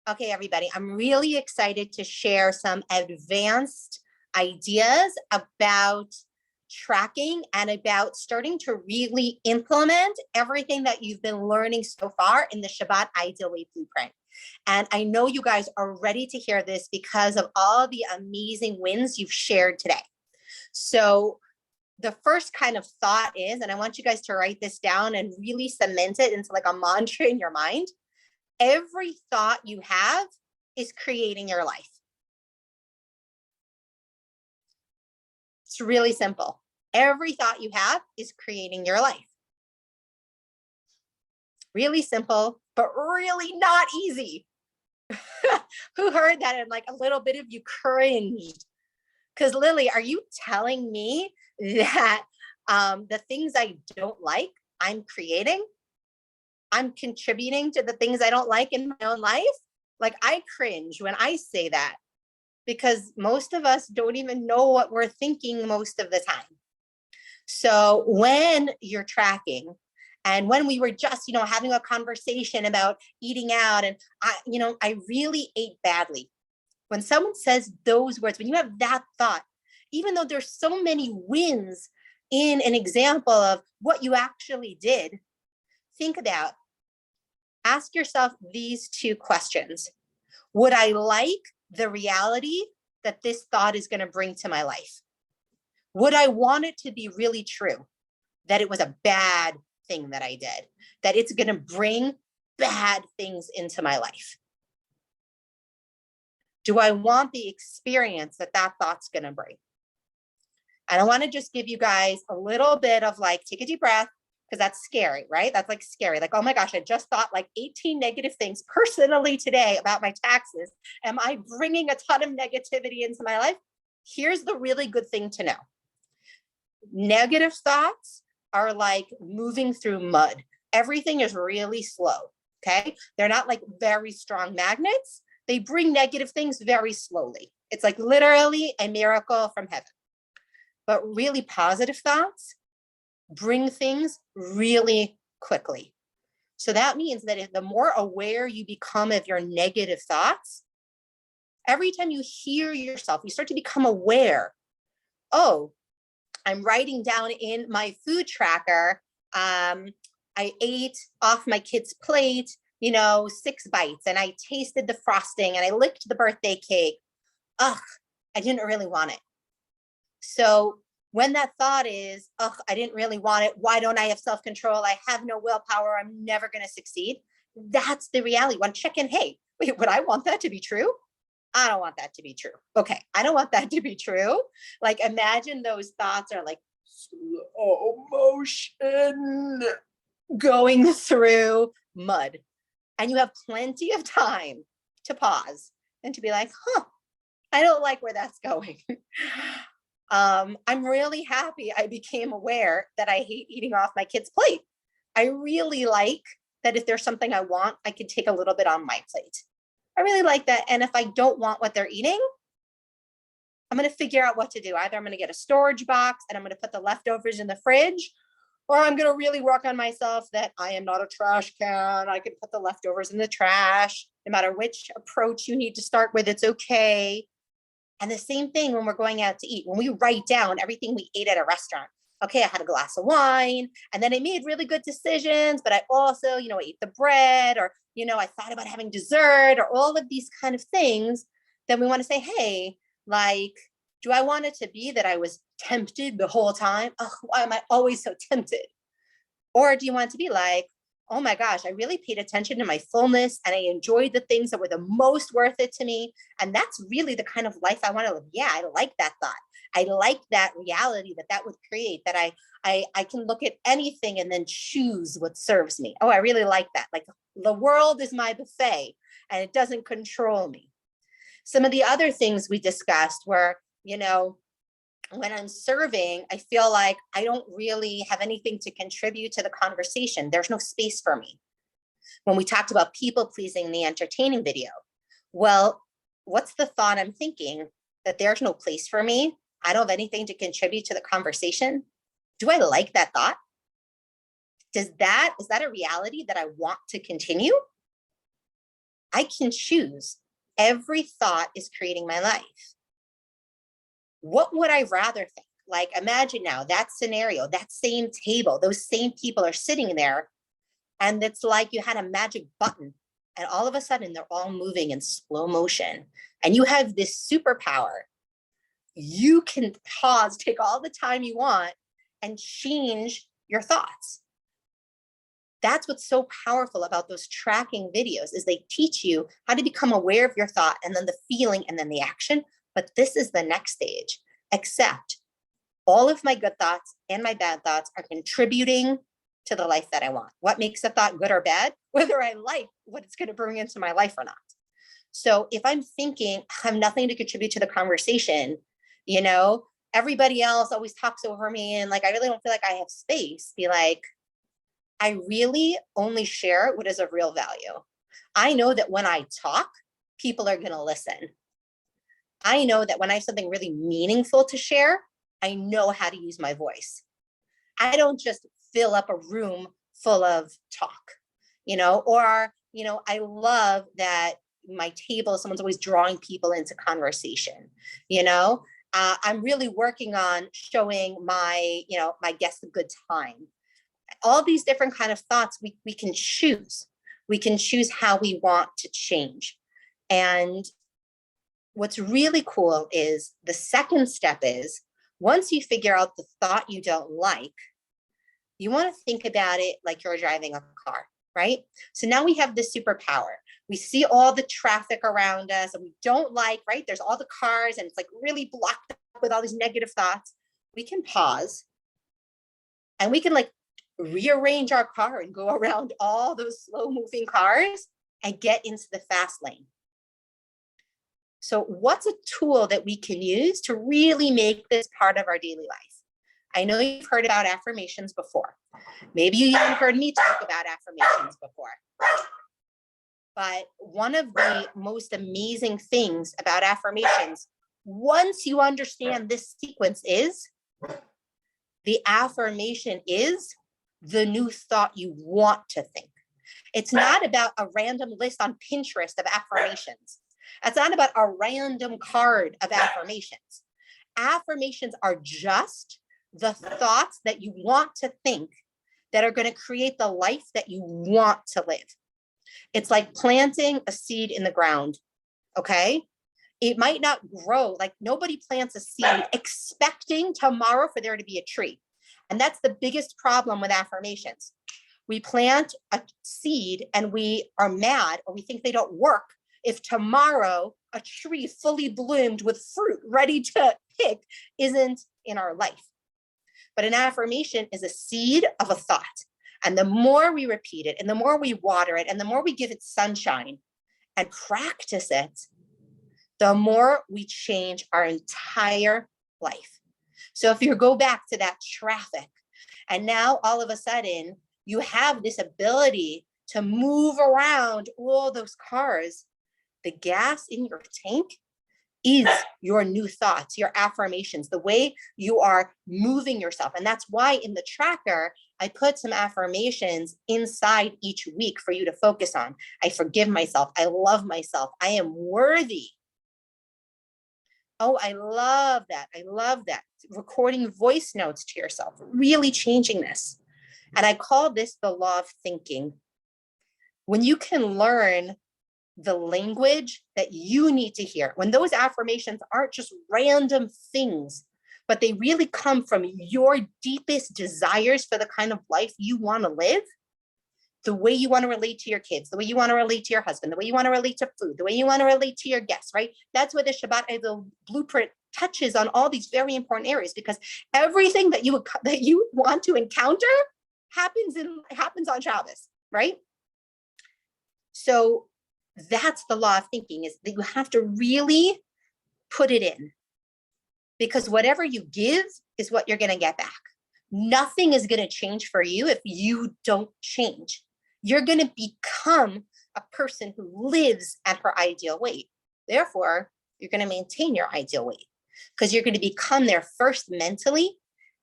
Okay, everybody, I'm really excited to share some advanced ideas about tracking and about starting to really implement everything that you've been learning so far in the Shabbat Ideal Way Blueprint. And I know you guys are ready to hear this because of all the amazing wins you've shared today. So the first kind of thought is, and I want you guys to write this down and really cement it into like a mantra in your mind. Every thought you have is creating your life. It's really simple. Every thought you have is creating your life. Really simple, but really not easy. Who heard that and like a little bit of you cringed? Because Lily, are you telling me that the things I don't like, I'm creating? I'm contributing to the things I don't like in my own life? Like, I cringe when I say that because most of us don't even know what we're thinking most of the time. So when you're tracking, and when we were just, having a conversation about eating out, and I really ate badly. When someone says those words, when you have that thought, even though there's so many wins in an example of what you actually did, think about, ask yourself these two questions. Would I like the reality that this thought is going to bring to my life? Would I want it to be really true, that it was a bad thing that I did, that it's going to bring bad things into my life? Do I want the experience that that thought's going to bring? And I want to just give you guys a little bit of like, take a deep breath, because that's scary, right? That's like scary. Like, oh my gosh, I just thought like 18 negative things personally today about my taxes. Am I bringing a ton of negativity into my life? Here's the really good thing to know. Negative thoughts are like moving through mud. Everything is really slow, okay? They're not like very strong magnets. They bring negative things very slowly. It's like literally a miracle from heaven. But really positive thoughts bring things really quickly. So that means that if the more aware you become of your negative thoughts, every time you hear yourself, you start to become aware. Oh, I'm writing down in my food tracker, I ate off my kid's plate, 6 bites, and I tasted the frosting and I licked the birthday cake. Ugh, I didn't really want it. So when that thought is, ugh, I didn't really want it. Why don't I have self-control? I have no willpower. I'm never going to succeed. That's the reality. One check in, hey, wait, would I want that to be true? I don't want that to be true. Okay, I don't want that to be true. Like, imagine those thoughts are like slow motion going through mud. And you have plenty of time to pause and to be like, I don't like where that's going. I'm really happy I became aware that I hate eating off my kid's plate. I really like that if there's something I want, I can take a little bit on my plate. I really like that. And if I don't want what they're eating, I'm going to figure out what to do. Either I'm going to get a storage box and I'm going to put the leftovers in the fridge, or I'm going to really work on myself that I am not a trash can. I can put the leftovers in the trash. No matter which approach you need to start with, it's okay. And the same thing when we're going out to eat, when we write down everything we ate at a restaurant. Okay, I had a glass of wine and then I made really good decisions, but I also, ate the bread, or, I thought about having dessert, or all of these kind of things. Then we want to say, hey, like, do I want it to be that I was tempted the whole time? Oh, why am I always so tempted? Or do you want it to be like, oh my gosh, I really paid attention to my fullness and I enjoyed the things that were the most worth it to me. And that's really the kind of life I want to live. Yeah, I like that thought. I like that reality that would create, that I can look at anything and then choose what serves me. Oh, I really like that. Like, the world is my buffet and it doesn't control me. Some of the other things we discussed were, when I'm serving, I feel like I don't really have anything to contribute to the conversation. There's no space for me. When we talked about people pleasing in the entertaining video, well, what's the thought I'm thinking? That there's no place for me. I don't have anything to contribute to the conversation. Do I like that thought? Is that a reality that I want to continue? I can choose. Every thought is creating my life. What would I rather think? Like, imagine now that scenario, that same table, those same people are sitting there, and it's like you had a magic button, and all of a sudden they're all moving in slow motion, and you have this superpower. You can pause, take all the time you want, and change your thoughts. That's what's so powerful about those tracking videos, is they teach you how to become aware of your thought, and then the feeling, and then the action. But this is the next stage, except all of my good thoughts and my bad thoughts are contributing to the life that I want. What makes a thought good or bad? Whether I like what it's going to bring into my life or not. So if I'm thinking I have nothing to contribute to the conversation, everybody else always talks over me, and like, I really don't feel like I have space, be like, I really only share what is of real value. I know that when I talk, people are going to listen. I know that when I have something really meaningful to share, I know how to use my voice. I don't just fill up a room full of talk, I love that my table, someone's always drawing people into conversation, I'm really working on showing my guests a good time. All these different kind of thoughts we can choose. We can choose how we want to change. And what's really cool is the second step is, once you figure out the thought you don't like, you want to think about it like you're driving a car, right? So now we have this superpower. We see all the traffic around us and we don't like, right? There's all the cars and it's like really blocked up with all these negative thoughts. We can pause and we can like rearrange our car and go around all those slow moving cars and get into the fast lane. So what's a tool that we can use to really make this part of our daily life? I know you've heard about affirmations before. Maybe you even heard me talk about affirmations before. But one of the most amazing things about affirmations, once you understand this sequence, is the affirmation is the new thought you want to think. It's not about a random list on Pinterest of affirmations. It's not about a random card of affirmations. Affirmations are just the thoughts that you want to think that are going to create the life that you want to live. It's like planting a seed in the ground, okay? It might not grow, like nobody plants a seed expecting tomorrow for there to be a tree. And that's the biggest problem with affirmations. We plant a seed and we are mad or we think they don't work if tomorrow a tree fully bloomed with fruit ready to pick isn't in our life. But an affirmation is a seed of a thought. And the more we repeat it and the more we water it and the more we give it sunshine and practice it, the more we change our entire life. So if you go back to that traffic and now all of a sudden you have this ability to move around all those cars, the gas in your tank is your new thoughts, your affirmations, the way you are moving yourself. And that's why in the tracker, I put some affirmations inside each week for you to focus on. I forgive myself. I love myself. I am worthy. Oh, I love that. I love that. Recording voice notes to yourself, really changing this. And I call this the law of thinking. When you can learn the language that you need to hear, when those affirmations aren't just random things, but they really come from your deepest desires for the kind of life you want to live, the way you want to relate to your kids, the way you want to relate to your husband, the way you want to relate to food, the way you want to relate to your guests, right? That's where the Shabbat the blueprint touches on all these very important areas, because everything that you want to encounter happens on Shabbos, right? So that's the law of thinking, is that you have to really put it in, because whatever you give is what you're going to get back. Nothing is going to change for you if you don't change. You're going to become a person who lives at her ideal weight. Therefore, you're going to maintain your ideal weight, because you're going to become there first mentally,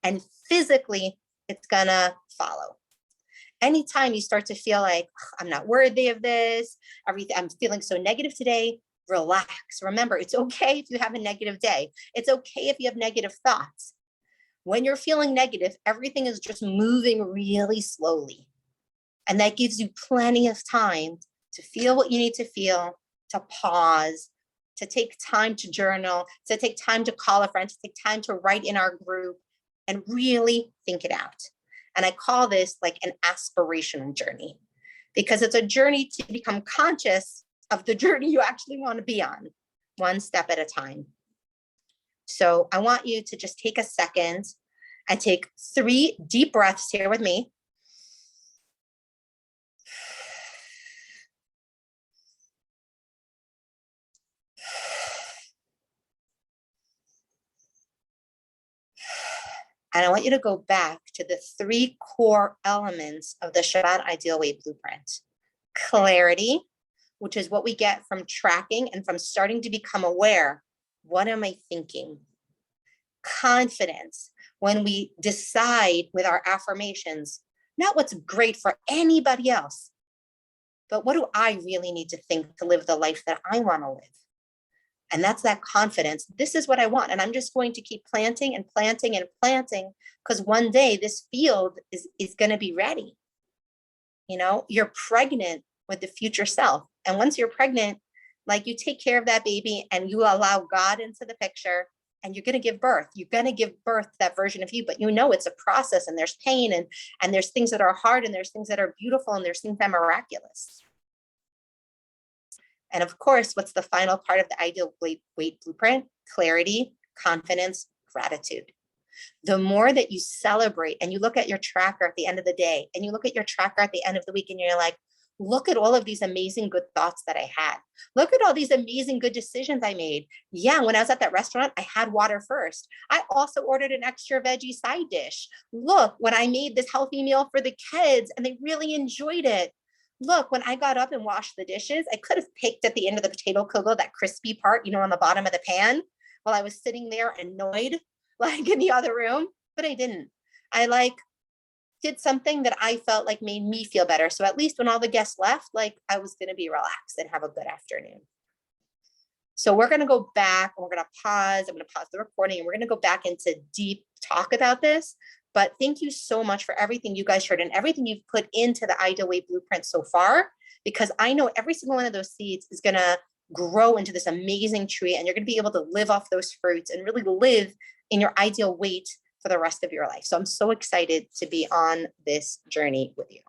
and physically it's going to follow. anytime you start to feel like I'm not worthy of this, everything, I'm feeling so negative today, relax. Remember, it's okay if you have a negative day. It's okay if you have negative thoughts. When you're feeling negative, everything is just moving really slowly. And that gives you plenty of time to feel what you need to feel, to pause, to take time to journal, to take time to call a friend, to take time to write in our group and really think it out. And I call this like an aspirational journey, because it's a journey to become conscious of the journey you actually want to be on, one step at a time. So I want you to just take a second and take 3 deep breaths here with me. And I want you to go back to the 3 core elements of the Shabbat Ideal Weight Blueprint. Clarity, which is what we get from tracking and from starting to become aware. What am I thinking? Confidence, when we decide with our affirmations, not what's great for anybody else, but what do I really need to think to live the life that I want to live? And that's that confidence. This is what I want. And I'm just going to keep planting and planting and planting, because one day this field is going to be ready. You know, you're pregnant with the future self. And once you're pregnant, like, you take care of that baby and you allow God into the picture, and you're going to give birth. You're going to give birth to that version of you, but you know it's a process, and there's pain, and there's things that are hard, and there's things that are beautiful, and there's things that are miraculous. And of course, what's the final part of the Ideal Weight Blueprint? Clarity, confidence, gratitude. The more that you celebrate and you look at your tracker at the end of the day, and you look at your tracker at the end of the week, and you're like, look at all of these amazing good thoughts that I had. Look at all these amazing good decisions I made. Yeah, when I was at that restaurant, I had water first. I also ordered an extra veggie side dish. Look, when I made this healthy meal for the kids and they really enjoyed it. Look, when I got up and washed the dishes, I could have picked at the end of the potato kugel, that crispy part, on the bottom of the pan, while I was sitting there annoyed, like in the other room, but I didn't. I did something that I felt like made me feel better. So at least when all the guests left, like, I was going to be relaxed and have a good afternoon. So we're going to go back, and we're going to pause. I'm going to pause the recording, and we're going to go back into deep talk about this. But thank you so much for everything you guys heard and everything you've put into the Ideal Weight Blueprint so far, because I know every single one of those seeds is going to grow into this amazing tree, and you're going to be able to live off those fruits and really live in your ideal weight for the rest of your life. So I'm so excited to be on this journey with you.